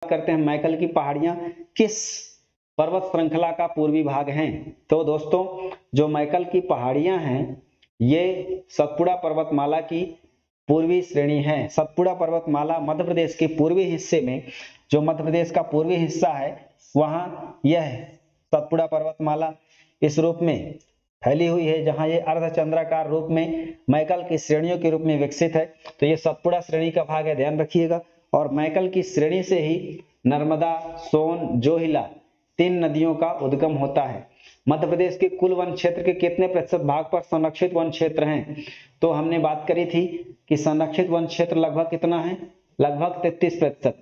करते हैं मैकल की पहाड़ियां किस पर्वत श्रृंखला का पूर्वी भाग हैं। तो दोस्तों जो मैकल की पहाड़ियां हैं ये सतपुड़ा पर्वतमाला की पूर्वी श्रेणी है। सतपुड़ा पर्वतमाला मध्य प्रदेश के पूर्वी हिस्से में, जो मध्य प्रदेश का पूर्वी हिस्सा है वहां यह सतपुड़ा पर्वतमाला इस रूप में फैली हुई है, जहां ये अर्धचंद्राकार रूप में मैकल की श्रेणियों के रूप में विकसित है। तो ये सतपुड़ा श्रेणी का भाग है, ध्यान रखिएगा। और मैकल की श्रेणी से ही नर्मदा, सोन, जोहिला 3 नदियों का उद्गम होता है। मध्य प्रदेश के कुल वन क्षेत्र के कितने प्रतिशत भाग पर संरक्षित वन क्षेत्र हैं? तो हमने बात करी थी कि संरक्षित वन क्षेत्र लगभग कितना है, लगभग 33%,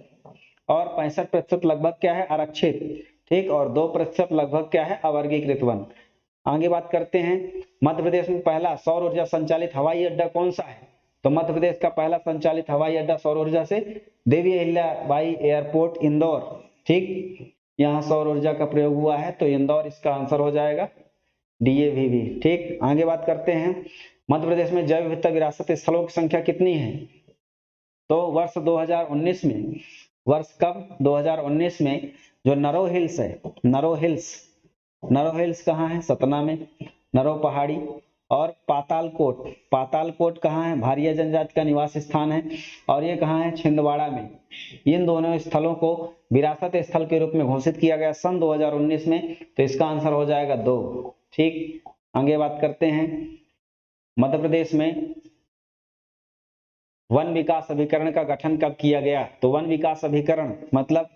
और 65% लगभग क्या है, आरक्षित, ठीक, और 2% लगभग क्या है, अवर्गीकृत वन। आगे बात करते हैं, मध्य प्रदेश में पहला सौर ऊर्जा संचालित हवाई अड्डा कौन सा है? तो मध्य प्रदेश का पहला संचालित हवाई अड्डा सौर ऊर्जा से देवी अहिल्याबाई एयरपोर्ट इंदौर, ठीक, यहाँ सौर ऊर्जा का प्रयोग हुआ है, तो इंदौर इसका आंसर हो जाएगा, DAVV, ठीक। आगे बात करते हैं, मध्य प्रदेश में जैव विविधता विरासत स्थलों की संख्या कितनी है? तो वर्ष 2019 में, वर्ष कब, 2019 में जो नरो हिल्स है, नरो हिल्स कहाँ है? सतना में, नरो पहाड़ी, और पातालकोट, पातालकोट कहाँ है? भारिया जनजाति का निवास स्थान है, और ये कहाँ है? छिंदवाड़ा में। इन दोनों स्थलों को विरासत स्थल के रूप में घोषित किया गया सन 2019 में, तो इसका आंसर हो जाएगा 2, ठीक। आगे बात करते हैं, मध्य प्रदेश में वन विकास अभिकरण का गठन कब किया गया? तो वन विकास अभिकरण मतलब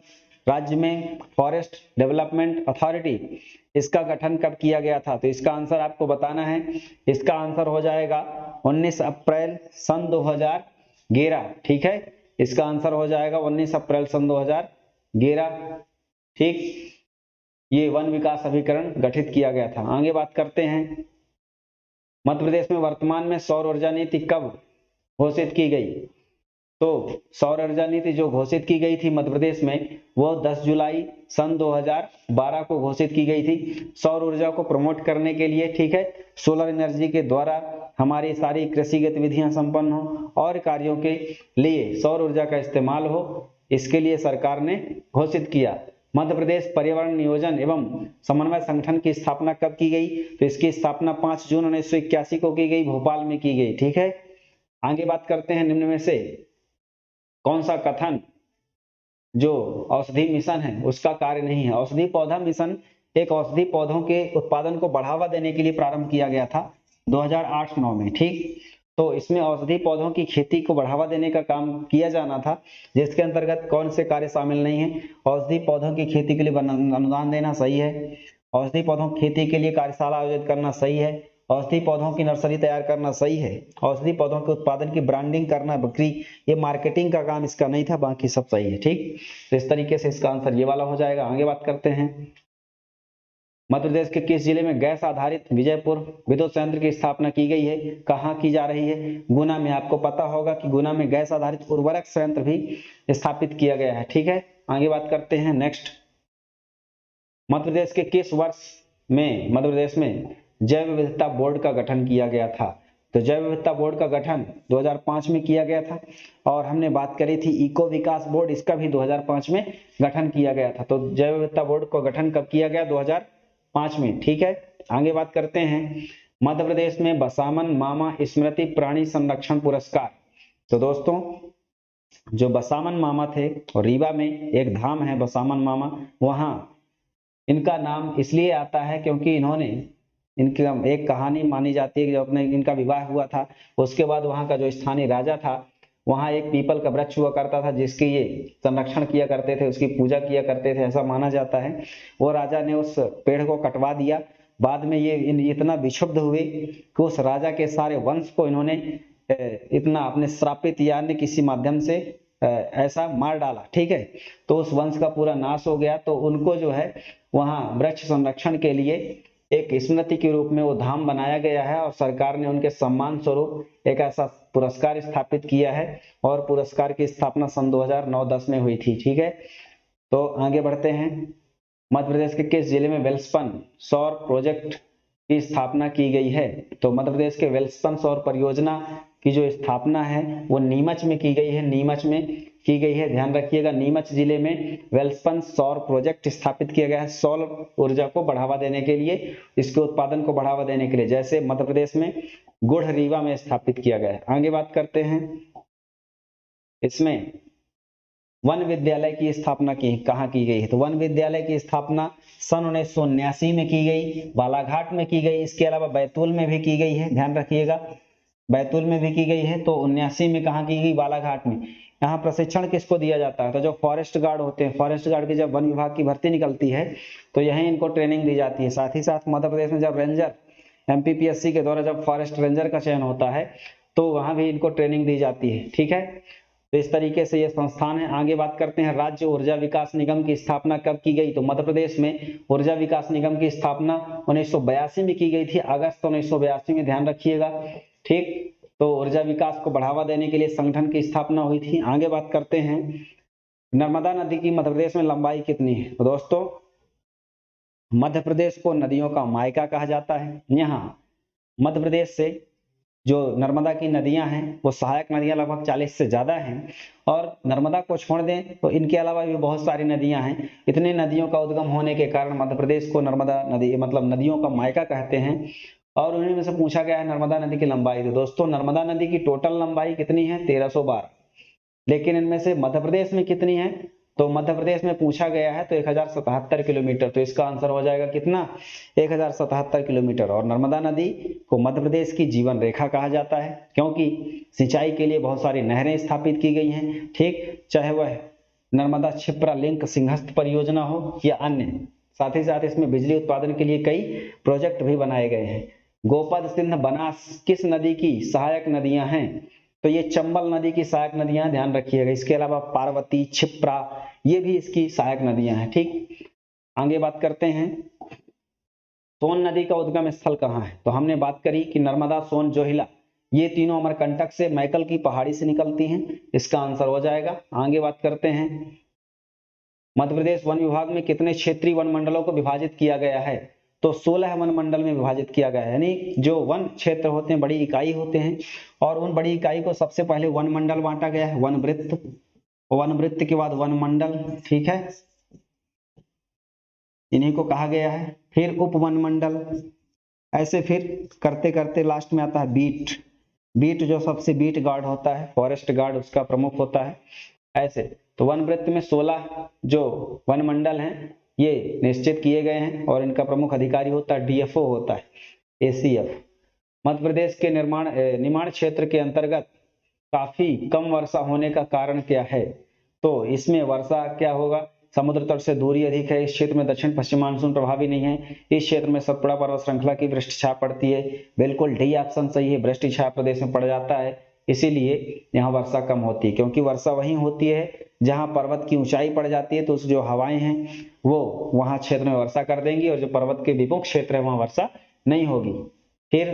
राज्य में फॉरेस्ट डेवलपमेंट अथॉरिटी, इसका गठन कब किया गया था? तो इसका आंसर आपको बताना है। इसका आंसर हो जाएगा 19 अप्रैल सन 2011, ठीक है। इसका आंसर हो जाएगा 19 अप्रैल सन 2011, ठीक। ये वन विकास अभिकरण गठित किया गया था। आगे बात करते हैं, मध्य प्रदेश में वर्तमान में सौर ऊर्जा नीति कब घोषित की गई? तो सौर ऊर्जा नीति जो घोषित की गई थी मध्य प्रदेश में, वो 10 जुलाई सन 2012 को घोषित की गई थी। सौर ऊर्जा को प्रमोट करने के लिए, ठीक है, सोलर एनर्जी के द्वारा हमारी सारी कृषि गतिविधियां संपन्न हो और कार्यों के लिए सौर ऊर्जा का इस्तेमाल हो, इसके लिए सरकार ने घोषित किया। मध्य प्रदेश पर्यावरण नियोजन एवं समन्वय संगठन की स्थापना कब की गई? तो इसकी स्थापना 5 जून 1981 को की गई, भोपाल में की गई, ठीक है। आगे बात करते हैं, निम्न में से कौन सा कथन जो औषधि मिशन है उसका कार्य नहीं है? औषधि पौधा मिशन एक औषधि पौधों के उत्पादन को बढ़ावा देने के लिए प्रारंभ किया गया था 2008-9 में, ठीक। तो इसमें औषधि पौधों की खेती को बढ़ावा देने का काम किया जाना था, जिसके अंतर्गत कौन से कार्य शामिल नहीं है? औषधि पौधों की खेती के लिए अनुदान देना सही है, औषधि पौधों की खेती के लिए कार्यशाला आयोजित करना सही है, औषधि पौधों की नर्सरी तैयार करना सही है, औषधि पौधों के उत्पादन की ब्रांडिंग करना, बिक्री, ये मार्केटिंग का काम इसका नहीं था, बाकी सब सही है, ठीक। तो इस तरीके से इसका आंसर ये वाला हो जाएगा। आगे बात करते हैं, मध्य प्रदेश के किस जिले में गैस आधारित विजयपुर विद्युत संयंत्र की स्थापना की गई है? कहाँ की जा रही है? गुना में। आपको पता होगा कि गुना में गैस आधारित उर्वरक संयंत्र भी स्थापित किया गया है, ठीक है। आगे बात करते हैं, नेक्स्ट, मध्य प्रदेश के किस वर्ष में मध्य प्रदेश में जैव विविधता बोर्ड का गठन किया गया था? तो जैव विविधता बोर्ड का गठन 2005 में किया गया था, और हमने बात करी थी इको विकास बोर्ड, इसका भी 2005 में गठन किया गया था। तो जैव विविधता बोर्ड का गठन कब किया गया? 2005 में, ठीक है। आगे बात करते हैं, मध्य प्रदेश में बसामन मामा स्मृति प्राणी संरक्षण पुरस्कार। तो दोस्तों जो बसामन मामा थे, और रीवा में एक धाम है बसामन मामा, वहां इनका नाम इसलिए आता है क्योंकि इन्होंने, इनकी एक कहानी मानी जाती है कि जब अपने इनका विवाह हुआ था, उसके बाद वहां का जो स्थानीय राजा था, वहां एक पीपल का वृक्ष हुआ करता था जिसकी ये संरक्षण किया करते थे, उसकी पूजा किया करते थे, ऐसा माना जाता है। वो राजा ने उस पेड़ को कटवा दिया। बाद में ये इतना विक्षुब्ध हुए कि उस राजा के सारे वंश को इन्होंने इतना अपने श्रापित यानी किसी माध्यम से ऐसा मार डाला, ठीक है। तो उस वंश का पूरा नाश हो गया। तो उनको जो है वहां वृक्ष संरक्षण के लिए एक स्मृति के रूप में वो धाम बनाया गया है, और सरकार ने उनके सम्मान स्वरूप एक ऐसा पुरस्कार स्थापित किया है, और पुरस्कार की स्थापना सन 2009-10 में हुई थी, ठीक है। तो आगे बढ़ते हैं, मध्य प्रदेश के किस जिले में वेल्सपन सौर प्रोजेक्ट की स्थापना की गई है? तो मध्य प्रदेश के वेल्सपन सौर परियोजना की जो स्थापना है वो नीमच में की गई है, नीमच में की गई है। ध्यान रखिएगा, नीमच जिले में वेलस्पन सौर प्रोजेक्ट स्थापित किया गया है सौर ऊर्जा को बढ़ावा देने के लिए, इसके उत्पादन को बढ़ावा देने के लिए, जैसे मध्य प्रदेश में गुढ़ रीवा में स्थापित किया गया है। आगे बात करते हैं, इसमें वन विद्यालय की स्थापना कहाँ की गई है? तो वन विद्यालय की स्थापना सन 1979 में की गई, बालाघाट में की गई, इसके अलावा बैतूल में भी की गई है। ध्यान रखिएगा, बैतूल में भी की गई है। तो 79 में कहाँ की गई? बालाघाट में। यहाँ प्रशिक्षण किसको दिया जाता है? तो जो फॉरेस्ट गार्ड होते हैं, फॉरेस्ट गार्ड की जब वन विभाग की भर्ती निकलती है तो यहीं इनको ट्रेनिंग दी जाती है। साथ ही साथ मध्य प्रदेश में जब रेंजर MPPSC के द्वारा जब फॉरेस्ट रेंजर का चयन होता है तो वहां भी इनको ट्रेनिंग दी जाती है। ठीक है, तो इस तरीके से ये संस्थान है। आगे बात करते हैं, राज्य ऊर्जा विकास निगम की स्थापना कब की गई? तो मध्य प्रदेश में ऊर्जा विकास निगम की स्थापना 1982 में की गई थी, अगस्त 1982 में। ध्यान रखिएगा, ठीक। तो ऊर्जा विकास को बढ़ावा देने के लिए संगठन की स्थापना हुई थी। आगे बात करते हैं, नर्मदा नदी की मध्य प्रदेश में लंबाई कितनी है? तो दोस्तों, मध्य प्रदेश को नदियों का मायका कहा जाता है। यहाँ मध्य प्रदेश से जो नर्मदा की नदियां हैं वो सहायक नदियां लगभग 40 से ज्यादा हैं, और नर्मदा को छोड़ दें तो इनके अलावा भी बहुत सारी नदियां हैं। इतने नदियों का उद्गम होने के कारण मध्य प्रदेश को नर्मदा नदी मतलब नदियों का मायका कहते हैं। और उन्हीं में से पूछा गया है नर्मदा नदी की लंबाई। तो दोस्तों, नर्मदा नदी की टोटल लंबाई कितनी है? 1312। लेकिन इनमें से मध्य प्रदेश में कितनी है? तो मध्य प्रदेश में पूछा गया है तो 1077 किलोमीटर। तो इसका आंसर हो जाएगा कितना? 1077 किलोमीटर। और नर्मदा नदी को मध्य प्रदेश की जीवन रेखा कहा जाता है, क्योंकि सिंचाई के लिए बहुत सारी नहरें स्थापित की गई हैं। ठीक, चाहे वह नर्मदा क्षिप्रा लिंक सिंहस्थ परियोजना हो या अन्य। साथ ही साथ इसमें बिजली उत्पादन के लिए कई प्रोजेक्ट भी बनाए गए हैं। गोपद, सिंध, बनास किस नदी की सहायक नदियां हैं? तो ये चंबल नदी की सहायक नदियां, ध्यान रखिएगा। इसके अलावा पार्वती, क्षिप्रा, ये भी इसकी सहायक नदियां हैं। ठीक, आगे बात करते हैं, सोन नदी का उद्गम स्थल कहाँ है? तो हमने बात करी कि नर्मदा, सोन, जोहिला, ये तीनों अमरकंटक से मैकल की पहाड़ी से निकलती हैं। इसका आंसर हो जाएगा। आगे बात करते हैं, मध्य प्रदेश वन विभाग में कितने क्षेत्रीय वन मंडलों को विभाजित किया गया है? तो 16 वन मंडल में विभाजित किया गया है। यानी जो वन क्षेत्र होते हैं, बड़ी इकाई होते हैं, और उन बड़ी इकाई को सबसे पहले वन मंडल बांटा गया है, वन वृत्त, वन वृत्त के बाद वन मंडल। ठीक है, इन्हीं को कहा गया है। फिर उप वन मंडल, ऐसे फिर करते करते लास्ट में आता है बीट। बीट जो सबसे बीट गार्ड होता है, फॉरेस्ट गार्ड उसका प्रमुख होता है। ऐसे तो वन वृत्त में 16 जो वन मंडल हैं ये निश्चित किए गए हैं, और इनका प्रमुख अधिकारी होता है DFO होता है, ACF। मध्य प्रदेश के निर्माण क्षेत्र के अंतर्गत काफी कम वर्षा होने का कारण क्या है? तो इसमें वर्षा क्या होगा? समुद्र तट से दूरी अधिक है, इस क्षेत्र में दक्षिण पश्चिम मानसून प्रभावी नहीं है, इस क्षेत्र में सतपुड़ा पर्वत श्रृंखला की वृष्टि छाया पड़ती है। बिल्कुल डी ऑप्शन सही है, वृष्टि छाया प्रदेश में पड़ जाता है, इसीलिए यहाँ वर्षा कम होती है। क्योंकि वर्षा वहीं होती है जहां पर्वत की ऊंचाई पड़ जाती है, तो उस जो हवाएं हैं वो वहां क्षेत्र में वर्षा कर देंगी, और जो पर्वत के विमुख क्षेत्र है वहां वर्षा नहीं होगी। फिर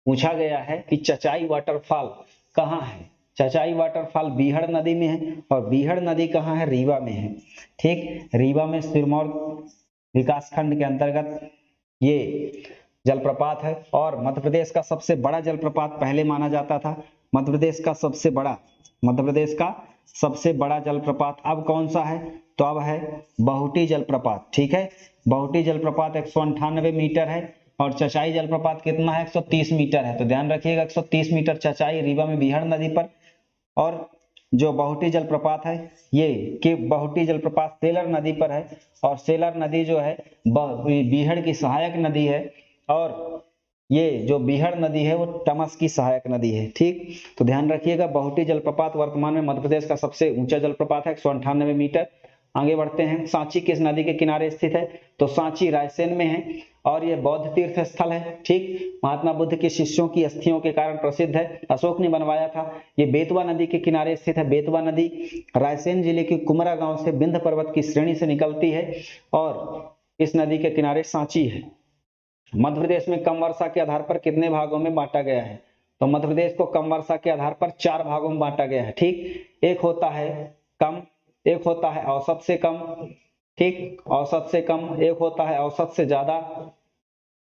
पूछा गया है कि चचाई वाटरफॉल कहाँ है? चचाई वाटरफॉल बीहड़ नदी में है, और बीहड़ नदी कहाँ है? रीवा में है। ठीक, रीवा में सिरमौर विकासखंड के अंतर्गत ये जलप्रपात है। और मध्य प्रदेश का सबसे बड़ा जलप्रपात पहले माना जाता था, मध्य प्रदेश का सबसे बड़ा जलप्रपात अब कौन सा है? तो अब है बहुटी जलप्रपात। ठीक है, बहुटी जलप्रपात 198 मीटर है, और चचाई जलप्रपात कितना है? 130 मीटर है। तो ध्यान रखिएगा, 130 मीटर चचाई रीवा में बीहड़ नदी पर। और जो बहुटी जलप्रपात है ये बहुटी जलप्रपात सेलर नदी पर है, और सेलर नदी जो है बीहड़ की सहायक नदी है, और ये जो बीहड़ नदी है वो तमस की सहायक नदी है। ठीक, तो ध्यान रखिएगा, बहुटी जलप्रपात वर्तमान में मध्य प्रदेश का सबसे ऊंचा जलप्रपात है, 198 मीटर। आगे बढ़ते हैं, सांची किस नदी के किनारे स्थित है? तो सांची रायसेन में है, और यह बौद्ध तीर्थ स्थल है। ठीक, महात्मा बुद्ध के शिष्यों की अस्थियों के कारण प्रसिद्ध है, अशोक ने बनवाया था। ये बेतवा नदी के किनारे स्थित है। बेतवा नदी रायसेन जिले के कुमरा गांव से विंध्य पर्वत की श्रेणी से निकलती है, और इस नदी के किनारे सांची है। मध्य प्रदेश में कम वर्षा के आधार पर कितने भागों में बांटा गया है? तो मध्य प्रदेश को कम वर्षा के आधार पर 4 भागों में बांटा गया है। ठीक, एक होता है कम, एक होता है औसत से कम, ठीक, औसत से कम, एक होता है औसत से ज्यादा,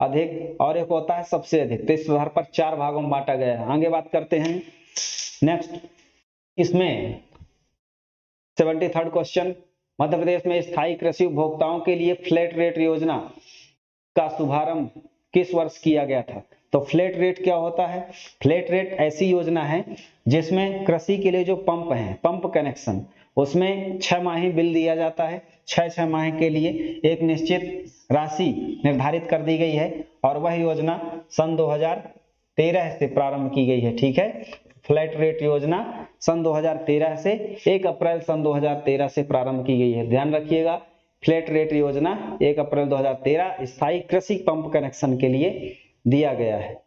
अधिक और एक होता है सबसे अधिक। तो इस आधार पर 4 भागों में बांटा गया है। आगे बात करते हैं नेक्स्ट, इसमें 73rd क्वेश्चन, मध्य प्रदेश में स्थायी कृषि उपभोक्ताओं के लिए फ्लैट रेट योजना का शुभारंभ किस वर्ष किया गया था? तो फ्लैट रेट क्या होता है? फ्लैट रेट ऐसी योजना है जिसमें कृषि के लिए जो पंप हैं, पंप कनेक्शन, उसमें 6 माही बिल दिया जाता है। 6 माह के लिए एक निश्चित राशि निर्धारित कर दी गई है और वह योजना सन 2013 से प्रारंभ की गई है। ठीक है, फ्लैट रेट योजना सन 2013 से 1 अप्रैल सन 2013 से प्रारंभ की गई है। ध्यान रखिएगा, फ्लैट रेट योजना 1 अप्रैल 2013 स्थायी कृषि पंप कनेक्शन के लिए दिया गया है।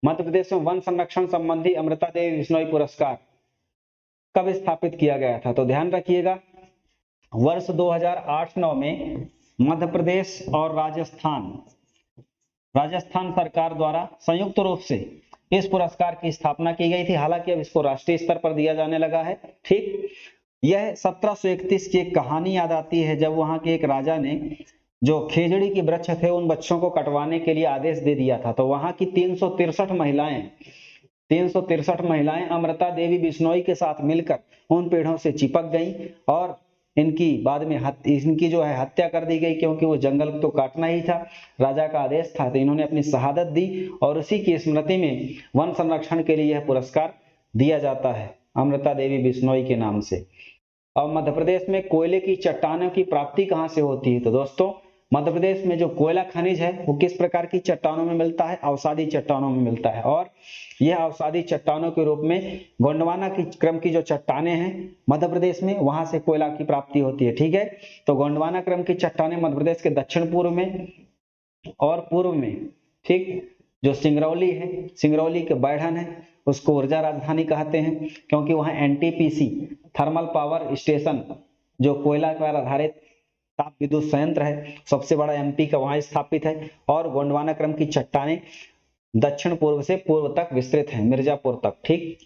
मध्य प्रदेश में वन संरक्षण संबंधी अमृता देवी बिश्नोई पुरस्कार कब स्थापित किया गया था? तो ध्यान रखिएगा, वर्ष 2008-9 में मध्य प्रदेश और राजस्थान सरकार द्वारा संयुक्त रूप से इस पुरस्कार की स्थापना की गई थी। हालांकि अब इसको राष्ट्रीय स्तर पर दिया जाने लगा है। ठीक, यह 1731 की एक कहानी याद आती है, जब वहां के एक राजा ने जो खेजड़ी के वृक्ष थे उन वृक्षों को कटवाने के लिए आदेश दे दिया था। तो वहां की 363 महिलाएं अमृता देवी बिश्नोई के साथ मिलकर उन पेड़ों से चिपक गईं और इनकी बाद में इनकी जो है हत्या कर दी गई, क्योंकि वो जंगल तो काटना ही था, राजा का आदेश था। तो इन्होंने अपनी शहादत दी और उसी की स्मृति में वन संरक्षण के लिए यह पुरस्कार दिया जाता है अमृता देवी बिश्नोई के नाम से। अब मध्य प्रदेश में कोयले की चट्टानों की प्राप्ति कहाँ से होती है? तो दोस्तों, मध्य प्रदेश में जो कोयला खनिज है वो किस प्रकार की चट्टानों में मिलता है? अवसादी चट्टानों में मिलता है। और यह अवसादी चट्टानों के रूप में गोंडवाना की क्रम की जो चट्टानें हैं मध्य प्रदेश में, वहां से कोयला की प्राप्ति होती है। ठीक है, तो गोंडवाना क्रम की चट्टानें मध्य प्रदेश के दक्षिण पूर्व में और पूर्व में, ठीक, जो सिंगरौली है, सिंगरौली के बैढ़न है, उसको ऊर्जा राजधानी कहते हैं, क्योंकि वहां एनटीपीसी थर्मल पावर स्टेशन जो कोयला पर आधारित ताप विद्युत संयंत्र है, सबसे बड़ा एमपी का वहां स्थापित है। और गोंडवाना क्रम की चट्टानें दक्षिण पूर्व से पूर्व तक विस्तृत हैं, मिर्जापुर तक। ठीक,